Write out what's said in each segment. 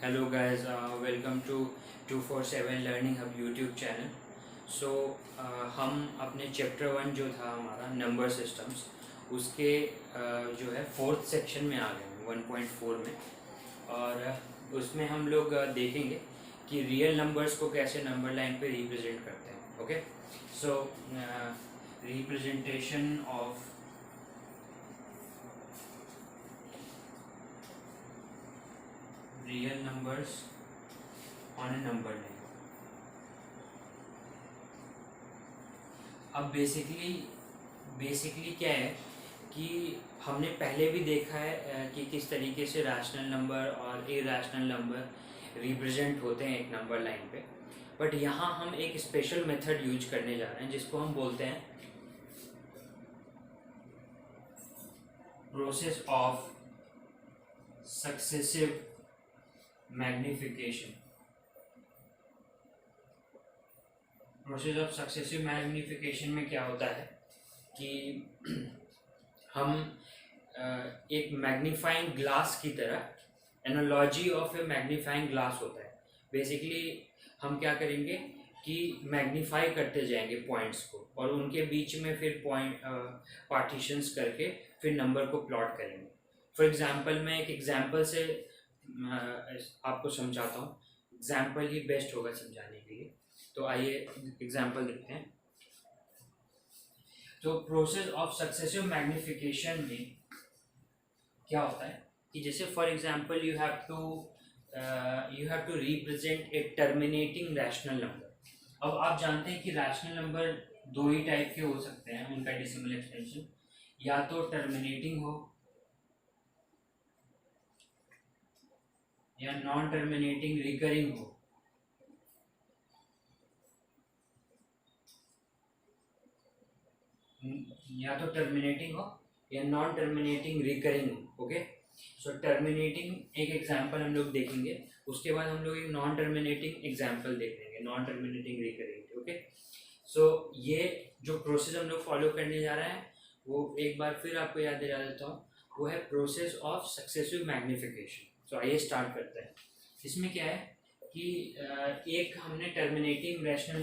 Hello guys, welcome to 247 Learning Hub YouTube channel. सो हम अपने chapter 1 जो था हमारा नंबर सिस्टम्स उसके जो है फोर्थ सेक्शन में आ गए हैं 1.4 में। और उसमें हम लोग देखेंगे कि रियल नंबर्स को कैसे नंबर लाइन पे रिप्रेजेंट करते हैं। Okay, so representation of real numbers on A number line. अब बेसिकली क्या है कि हमने पहले भी देखा है कि किस तरीके से रैशनल नंबर और इरैशनल नंबर रिप्रेजेंट होते हैं एक नंबर लाइन पे। बट यहाँ हम एक स्पेशल मेथड यूज करने जा रहे हैं जिसको हम बोलते हैं process of successive magnification. Process of successive magnification में क्या होता है कि हम एक मैग्नीफाइंग ग्लास की तरह, analogy of A magnifying glass होता है। बेसिकली हम क्या करेंगे कि मैग्नीफाई करते जाएंगे पॉइंट्स को और उनके बीच में फिर पॉइंट पार्टीशंस करके फिर नंबर को प्लॉट करेंगे। फॉर एग्जांपल मैं एक एग्जांपल से आपको समझाता हूँ। एग्जांपल ही बेस्ट होगा समझाने के लिए, तो आइए एग्जांपल देखते हैं। तो प्रोसेस ऑफ सक्सेसिव मैग्निफिकेशन में क्या होता है कि जैसे for example you have to represent a terminating rational number. अब आप जानते हैं कि रैशनल नंबर दो ही टाइप के हो सकते हैं, उनका डेसिमल एक्सटेंशन या तो टर्मिनेटिंग हो या नॉन टर्मिनेटिंग रिकरिंग हो। या तो टर्मिनेटिंग हो या नॉन टर्मिनेटिंग रिकरिंग हो। ओके, सो टर्मिनेटिंग एक एग्जांपल हम लोग देखेंगे, उसके बाद हम लोग एक नॉन टर्मिनेटिंग एग्जांपल देख लेंगे, नॉन टर्मिनेटिंग रिकरिंग। ओके, सो ये जो प्रोसेस हम लोग फॉलो करने जा रहे हैं वो एक बार फिर आपको याद दिला देता हूँ, वो है प्रोसेस ऑफ सक्सेसिव मैग्निफिकेशन। सो आइए स्टार्ट करते हैं। इसमें क्या है कि एक हमने टर्मिनेटिंग रैशनल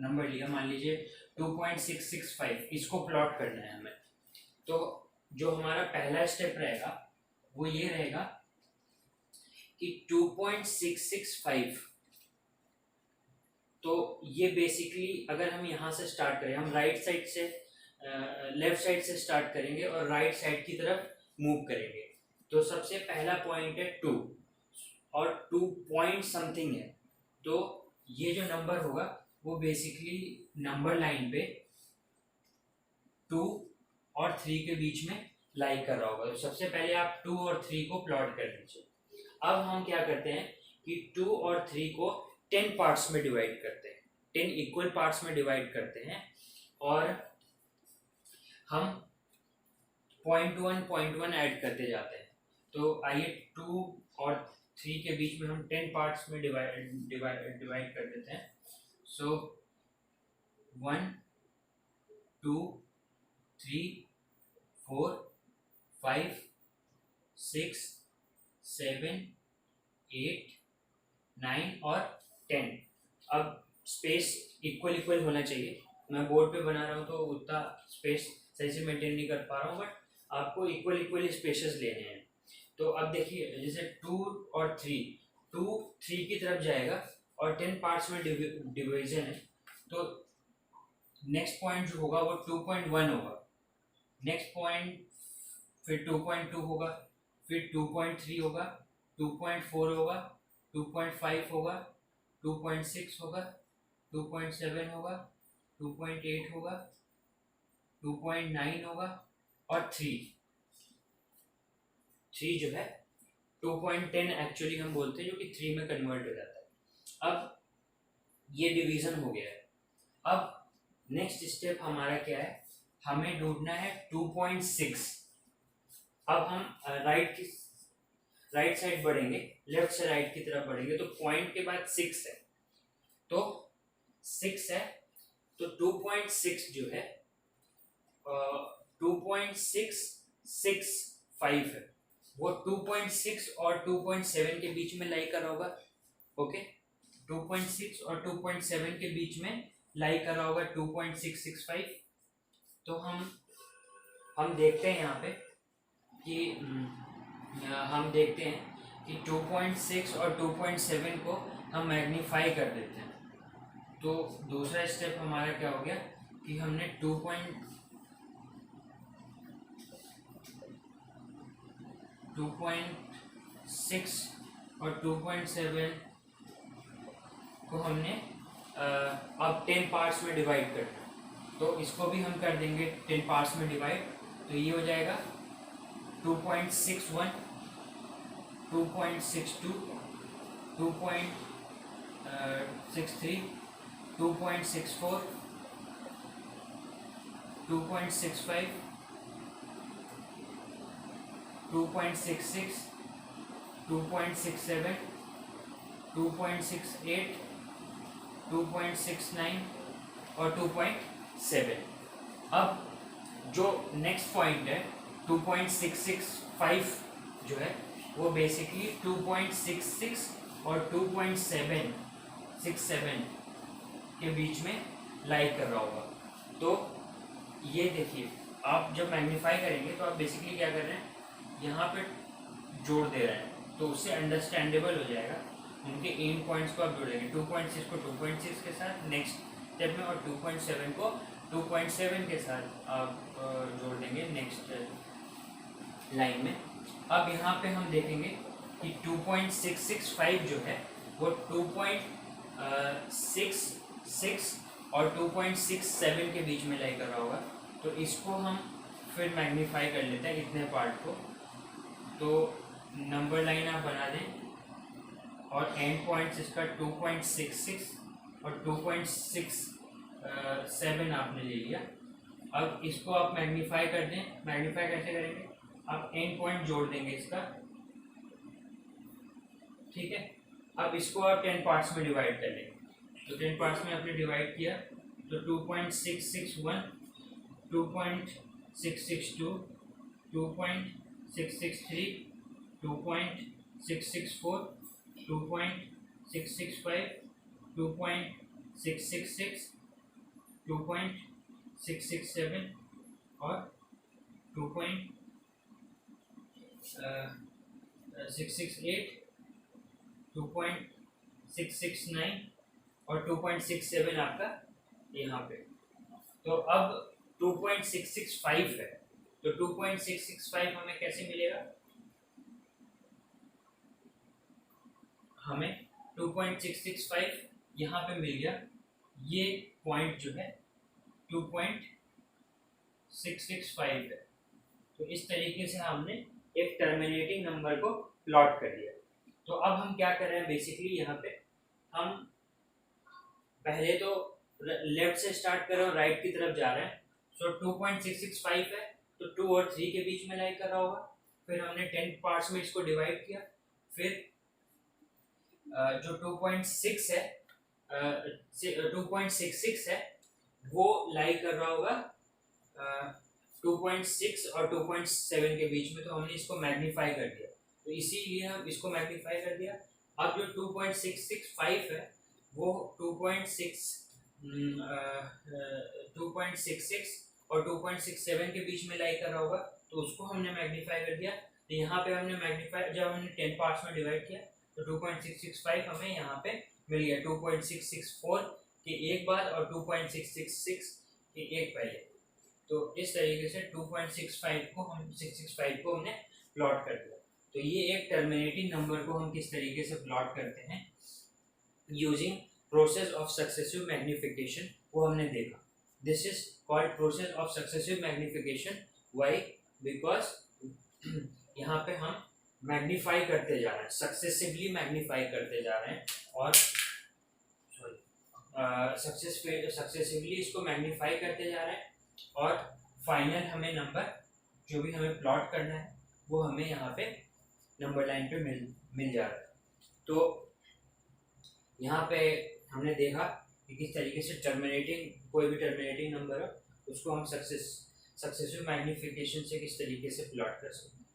नंबर लिया, मान लीजिए 2.665, इसको प्लॉट करना है हमें। तो जो हमारा पहला स्टेप रहेगा वो ये रहेगा कि 2.665, तो ये बेसिकली अगर हम यहाँ से स्टार्ट करें, हम राइट साइड से लेफ्ट साइड से स्टार्ट करेंगे और राइट साइड की तरफ मूव करेंगे, तो सबसे पहला पॉइंट है 2 और 2 पॉइंट समथिंग है। तो ये जो नंबर होगा वो बेसिकली नंबर लाइन पे 2 और 3 के बीच में लाई कर रहा होगा। तो सबसे पहले आप 2 और 3 को प्लॉट कर लीजिए। अब हम क्या करते हैं कि 2 और 3 को 10 पार्ट्स में डिवाइड करते हैं, 10 इक्वल पार्ट्स में डिवाइड करते हैं और हम पॉइंट वन ऐड करते जाते हैं। तो आइए 2 और 3 के बीच में हम 10 पार्ट्स में डिवाइड कर देते हैं। सो 1 2 3 4 5 6 7 8 9 और 10। अब स्पेस इक्वल होना चाहिए। मैं बोर्ड पे बना रहा हूँ तो उतना स्पेस सही से मेंटेन नहीं कर पा रहा हूँ, बट आपको इक्वल स्पेसेस लेने हैं। तो अब देखिए जैसे 2 और 3 की तरफ जाएगा और 10 पार्ट्स में डिवीजन है, तो नेक्स्ट पॉइंट जो होगा वो 2.1 होगा, नेक्स्ट पॉइंट फिर 2.2 होगा, फिर 2.3 होगा, 2.4 होगा, 2.5 होगा, 2.6 होगा, 2.7 होगा, 2.8 होगा, 2.9 होगा और 3 जो है 2.10 एक्चुअली हम बोलते हैं, जो कि 3 में कन्वर्ट हो जाता है। अब ये डिवीजन हो गया है। अब नेक्स्ट स्टेप हमारा क्या है, हमें ढूंढना है 2.6। अब हम राइट साइड बढ़ेंगे, लेफ्ट से राइट की तरफ बढ़ेंगे, तो पॉइंट के बाद 6 है, तो 6 है, तो 2.6 जो है 2.665 है। वो 2.6 और 2.7 के बीच में लाई कर रहा होगा। ओके, 2.6 और 2.7 के बीच में लाई कर रहा होगा 2.665। तो हम देखते हैं यहाँ पे कि हम देखते हैं कि 2.6 और 2.7 को हम मैग्नीफाई कर देते हैं। तो दूसरा स्टेप हमारा क्या हो गया कि हमने 2.6 और 2.7 को हमने अब 10 पार्ट्स में डिवाइड करना है। तो इसको भी हम कर देंगे 10 पार्ट्स में डिवाइड। तो ये हो जाएगा 2.61, 2.62, 2.63, 2.64, 2.65, 2.66, 2.67, 2.68, 2.69 और 2.7। अब जो नेक्स्ट पॉइंट है 2.665 जो है वो बेसिकली 2.66 और 2.767 के बीच में लाई कर रहा होगा। तो ये देखिए, आप जब मैग्नीफाई करेंगे तो आप बेसिकली क्या कर रहे हैं, यहाँ पे जोड़ दे रहे हैं, तो उससे अंडरस्टैंडेबल हो जाएगा। उनके एंड पॉइंट्स को आप जोड़ेंगे, 2.6 को 2.6 के साथ नेक्स्ट स्टेप में, और 2.7 को 2.7 के साथ आप जोड़ देंगे नेक्स्ट लाइन में। अब यहाँ पे हम देखेंगे कि 2.665 जो है वो 2.66 और 2.67 के बीच में लाई कर रहा होगा। तो इसको हम फिर मैग्नीफाई कर लेते हैं इतने पार्ट को। तो नंबर लाइन आप बना दें और एंड पॉइंट्स इसका 2.66 और 2.67 आपने ले लिया। अब इसको आप मैग्नीफाई कर दें। मैग्नीफाई कैसे करेंगे, आप एंड पॉइंट जोड़ देंगे इसका, ठीक है। अब इसको आप 10 पार्ट्स में डिवाइड कर लेंगे। तो 10 पार्ट्स में आपने डिवाइड किया तो 2.661, 2.662, 2.663, 2.664, 2.665, 2.666, 2.667 और 2.668, 2.669 और 2.67 आपका यहाँ पे। तो अब 2.665 है, तो 2.665 हमें कैसे मिलेगा, हमें 2.665 यहाँ पे मिल गया। ये पॉइंट जो है 2.665 है। तो इस तरीके से हमने एक टर्मिनेटिंग नंबर को प्लॉट कर लिया। तो अब हम क्या कर रहे हैं, बेसिकली यहाँ पे हम पहले तो लेफ्ट से स्टार्ट कर रहे हैं, राइट की तरफ जा रहे हैं। सो 2.665 है तो 2 और 3 के बीच में लाई कर रहा होगा। फिर हमने 10 पार्ट्स में इसको डिवाइड किया। फिर जो 2.6 है 2.66 है वो लाई कर रहा होगा 2.6 और 2.7 के बीच में। तो हमने इसको मैग्नीफाई कर दिया, तो इसीलिए हम इसको मैग्नीफाई कर दिया। अब जो 2.665 है वो 2.66 और 2.67 के बीच में लाई कर रहा होगा। तो उसको हमने मैग्नीफाई कर दिया। तो यहाँ पे हमने मैग्नीफाई, जब हमने 10 पार्ट्स में डिवाइड किया तो 2.665 हमें यहाँ पे मिल गया 2.664 के एक बाद और 2.666 के एक पहले। तो इस तरीके से 2.65 को हमने प्लॉट कर दिया। तो ये एक टर्मिनेटिंग नंबर को हम किस तरीके से प्लॉट करते हैं using process of successive magnification, वो हमने देखा। This is called process of successive magnification. Why? Because यहाँ पे हम मैग्नीफाई करते जा रहे हैं, सक्सेसिवली मैग्नीफाई करते जा रहे हैं, और सक्सेसिवली इसको मैग्नीफाई करते जा रहे हैं, और फाइनल हमें नंबर जो भी हमें प्लॉट करना है वो हमें यहाँ पे नंबर लाइन पे मिल जा रहा है। तो यहाँ पे हमने देखा कि किस तरीके से कोई भी टर्मिनेटिंग नंबर हो उसको हम सक्सेसिव मैग्निफिकेशन से किस तरीके से प्लॉट कर सकते हैं।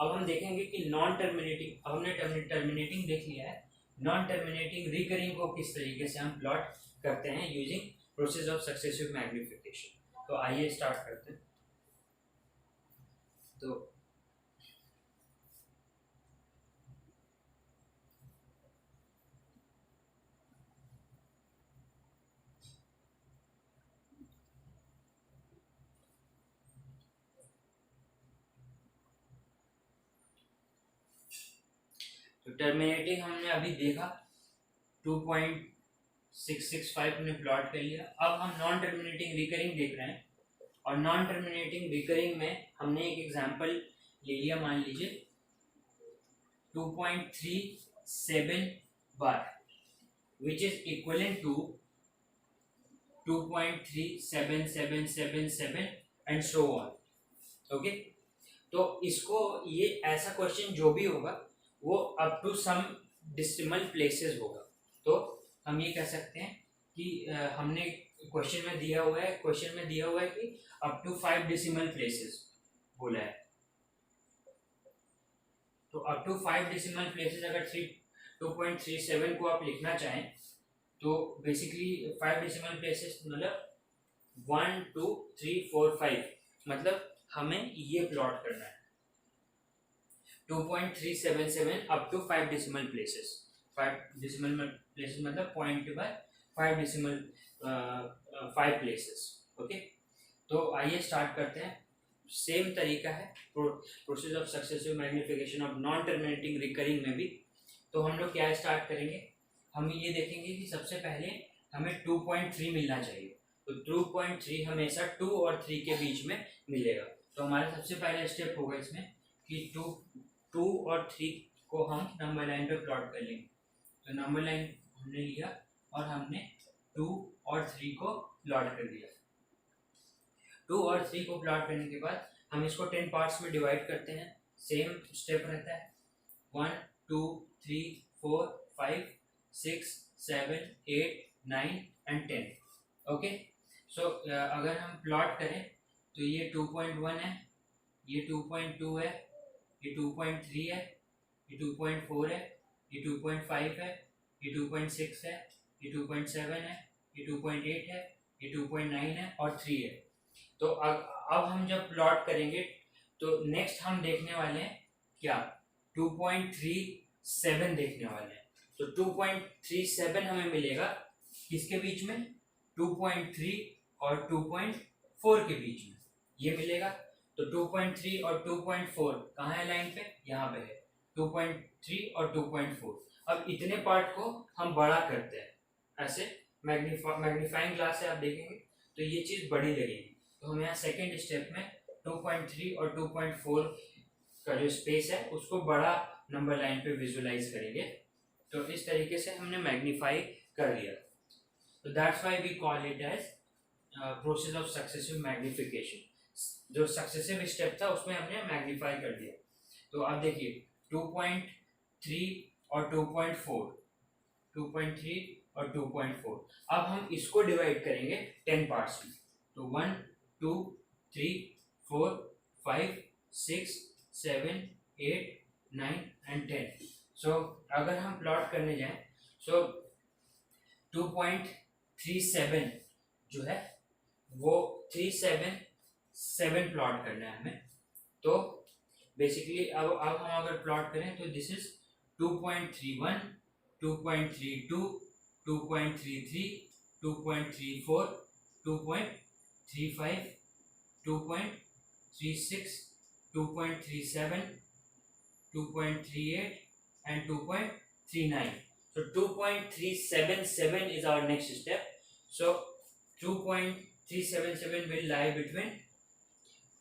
अब हम देखेंगे कि नॉन टर्मिनेटिंग, अब हमने टर्मिनेटिंग देख लिया है, नॉन टर्मिनेटिंग रिकरिंग को किस तरीके से हम प्लॉट करते हैं using process of successive magnification. तो आइए स्टार्ट करते हैं। तो टर्मिनेटिंग हमने अभी देखा 2.665 हमने प्लॉट कर लिया। अब हम नॉन टर्मिनेटिंग रिकरिंग देख रहे हैं, और नॉन टर्मिनेटिंग रिकरिंग में हमने एक एग्जांपल ले लिया, मान लीजिए 2.37 bar which is equivalent to 2.37777 and so on. Okay, तो इसको ये ऐसा क्वेश्चन जो भी होगा वो up to some decimal places होगा। तो हम ये कह सकते हैं कि हमने क्वेश्चन में दिया हुआ है कि अप टू 5 डेसिमल प्लेसेस बोला है। तो अप टू 5 डेसिमल प्लेसेस अगर 2.37 को आप लिखना चाहें तो बेसिकली 5 डेसिमल प्लेसेस मतलब 1 2 3 4 5, मतलब हमें ये प्लॉट करना है 2.377 up to 5 decimal places. 5 decimal places मतलब पॉइंट के बाद 5 डेसिमल 5 प्लेसेस। ओके, तो आइए स्टार्ट करते हैं। सेम तरीका है process of successive magnification of non terminating recurring में भी। तो हम लोग क्या स्टार्ट करेंगे, हम ये देखेंगे कि सबसे पहले हमें 2.3 मिलना चाहिए। तो 2.3 हमेशा 2 और 3 के बीच में मिलेगा। तो हमारा सबसे पहला स्टेप होगा इसमें कि 2 और 3 को हम नंबर लाइन पे प्लॉट कर लेंगे। तो नंबर लाइन हमने लिया और हमने 2 और 3 को प्लॉट कर दिया। 2 और 3 को प्लॉट करने के बाद हम इसको 10 पार्ट्स में डिवाइड करते हैं। सेम स्टेप रहता है 1 2 3 4 5 6 7 8 9 एंड 10। ओके, सो अगर हम प्लॉट करें तो ये 2.1 है, ये 2.2 है, ये 2.3 है, ये 2.4 है, ये 2.5 है, ये 2.6 है, ये 2.7 है, ये 2.8 है, ये 2.9 है और 3 है। तो अब हम जब प्लॉट करेंगे तो नेक्स्ट हम देखने वाले हैं क्या, 2.37 देखने वाले हैं। तो 2.37 हमें मिलेगा किसके बीच में, 2.3 और 2.4 के बीच में ये मिलेगा। तो 2.3 और 2.4 कहाँ है लाइन पे, यहाँ पे है 2.3 और 2.4। अब इतने पार्ट को हम बड़ा करते हैं, ऐसे मैग्नीफाइंग ग्लास से आप देखेंगे तो ये चीज़ बड़ी लगेगी। तो हम यहाँ सेकेंड स्टेप में 2.3 और 2.4 का जो स्पेस है उसको बड़ा नंबर लाइन पे विजुलाइज करेंगे। तो इस तरीके से हमने मैग्नीफाई कर लिया। तो that's why we call it as process of successive magnification. जो सक्सेसिव स्टेप था उसमें हमने मैग्नीफाई कर दिया। तो अब देखिए 2.3 और 2.4, 2.3 और 2.4, अब हम इसको डिवाइड करेंगे 10 पार्ट्स में। तो 1 2 3 4 5 6 7 8 9 एंड 10। सो अगर हम प्लॉट करने जाएं सो 2.37 जो है वो 377 प्लॉट करना है हमें। तो बेसिकली अब हम अगर प्लॉट करें तो this is 2.31 2.32 2.33 2.34 2.35 2.36 2.37 2.38 and 2.39. So 2.377 is our next step. So 2.377 will lie between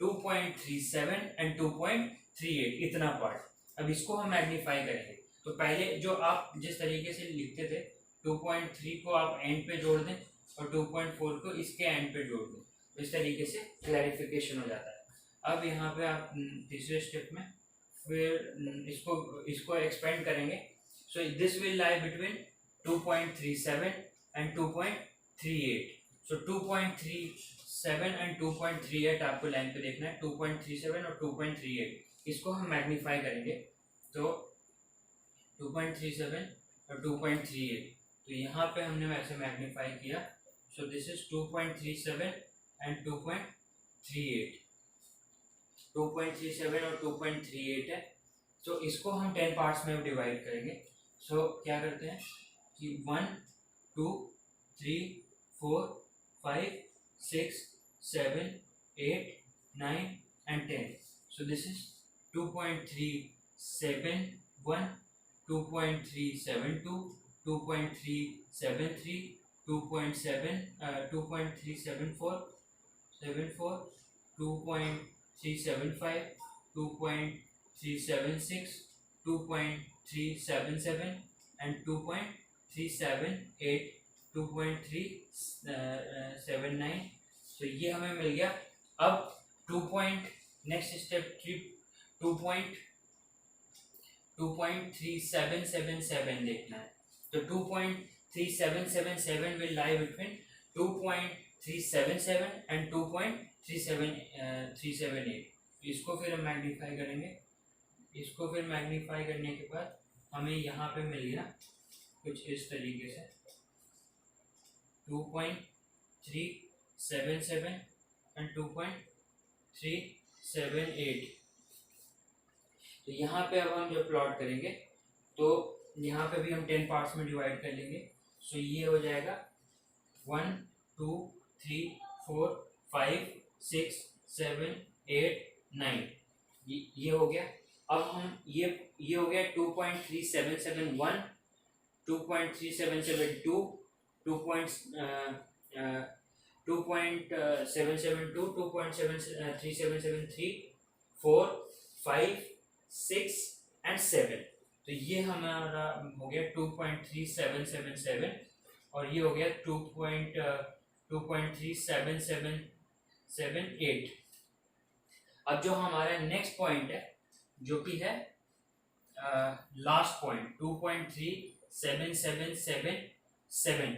2.37 and 2.38, इतना पार्ट। अब इसको हम मैग्नीफाई करेंगे। तो पहले जो आप जिस तरीके से लिखते थे 2.3 को आप एंड पे जोड़ दें और 2.4 को इसके एंड पे जोड़ दें, तो इस तरीके से क्लैरिफिकेशन हो जाता है। अब यहाँ पे आप तीसरे स्टेप में फिर इसको एक्सपेंड करेंगे। So this will lie between 2.37 and 2.38। So 2.37 and 2.38 आपको लाइन पे देखना है, 2.37 और 2.38। इसको हम मैग्नीफाई करेंगे तो 2.37 और 2.38, तो यहाँ पे हमने वैसे मैग्नीफाई किया, सो दिस इज 2.37 एंड 2.38, 2.37 और 2.38 है। तो इसको हम 10 पार्ट्स में डिवाइड करेंगे। सो क्या करते हैं कि 1 2 3 4 5 6 7 8 9 and 10. So this is 2.371, 2.372, 2.373, 2.374, 2.375, 2.376, 2.377 and 2.378, 2.379। तो ये हमें मिल गया। अब नेक्स्ट स्टेप 2.3777 देखना है। तो 2.3777 will lie between 2.377 and 2.378। इसको फिर हम मैग्नीफाई करेंगे। इसको फिर मैग्नीफाई करने के बाद हमें यहाँ पे मिल गया कुछ इस तरीके से 2.377 and 2.378। तो यहाँ पे अब हम जब प्लॉट करेंगे तो यहाँ पे भी हम 10 पार्ट्स में डिवाइड कर लेंगे। सो ये हो जाएगा 1 2 3 4 5 6 7 8 9, ये हो गया। अब हम ये हो गया 2.3771, 2.3772, 2.772, 2.3773, 4 5 6 and 7। तो ये हमारा हो गया 2.3777 और ये हो गया 2.3778। अब जो हमारा नेक्स्ट पॉइंट है जो कि है last point 2.37777,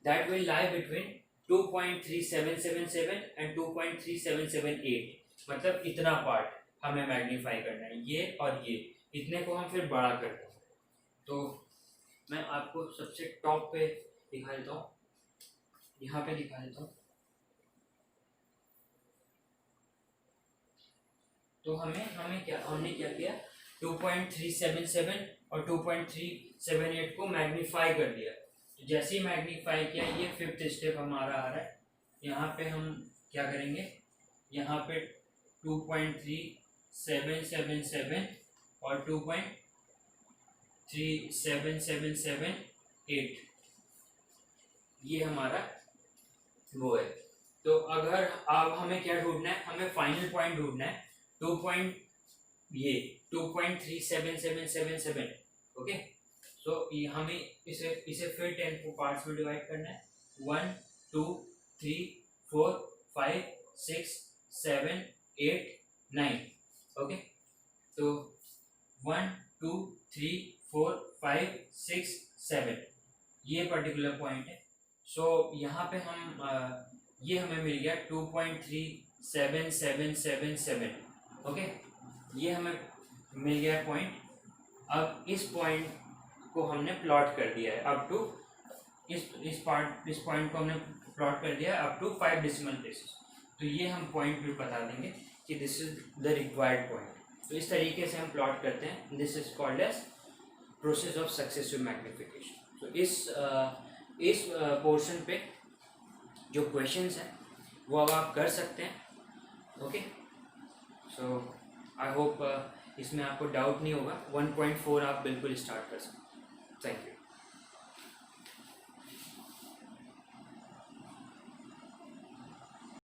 that will lie between 2.3777 and 2.3778। मतलब इतना पार्ट हमें मैग्नीफाई करना है, ये और ये इतने को हम फिर बड़ा करते हैं। तो मैं आपको सबसे टॉप पे दिखा देता हूँ, यहाँ पे दिखा देता हूँ। तो हमने क्या किया 2.377 और 2.378 को मैग्नीफाई कर दिया। तो जैसे ही मैग्नीफाई किया, ये 5th स्टेप हमारा आ रहा है। यहाँ पे हम क्या करेंगे, यहाँ पे 2.3777 और 2.37778 ये हमारा वो है। तो अगर अब हमें क्या ढूंढना है, हमें फाइनल पॉइंट ढूंढना है 2.3777। ओके, सो हमें इसे फिर 10 पार्ट्स में डिवाइड करना है। 1 2 3 4 5 6 7 8 9। ओके, तो 1 2 3 4 5 6 7 ये पर्टिकुलर पॉइंट है। सो यहाँ पे हम ये हमें मिल गया 2.37777। ओके, ये हमें मिल गया पॉइंट। अब इस पॉइंट को हमने प्लॉट कर दिया है अप टू इस पॉइंट को हमने प्लॉट कर दिया है अप टू 5 डेसिमल प्लेसेस। तो ये हम पॉइंट भी बता देंगे कि this is the required point. तो इस तरीके से हम प्लॉट करते हैं। This is called as process of successive magnification. तो इस पोर्शन पे जो क्वेश्चंस हैं वो अब आप कर सकते हैं। ओके, सो आई होप इसमें आपको डाउट नहीं होगा। 1.4 आप बिल्कुल स्टार्ट कर सकते हैं।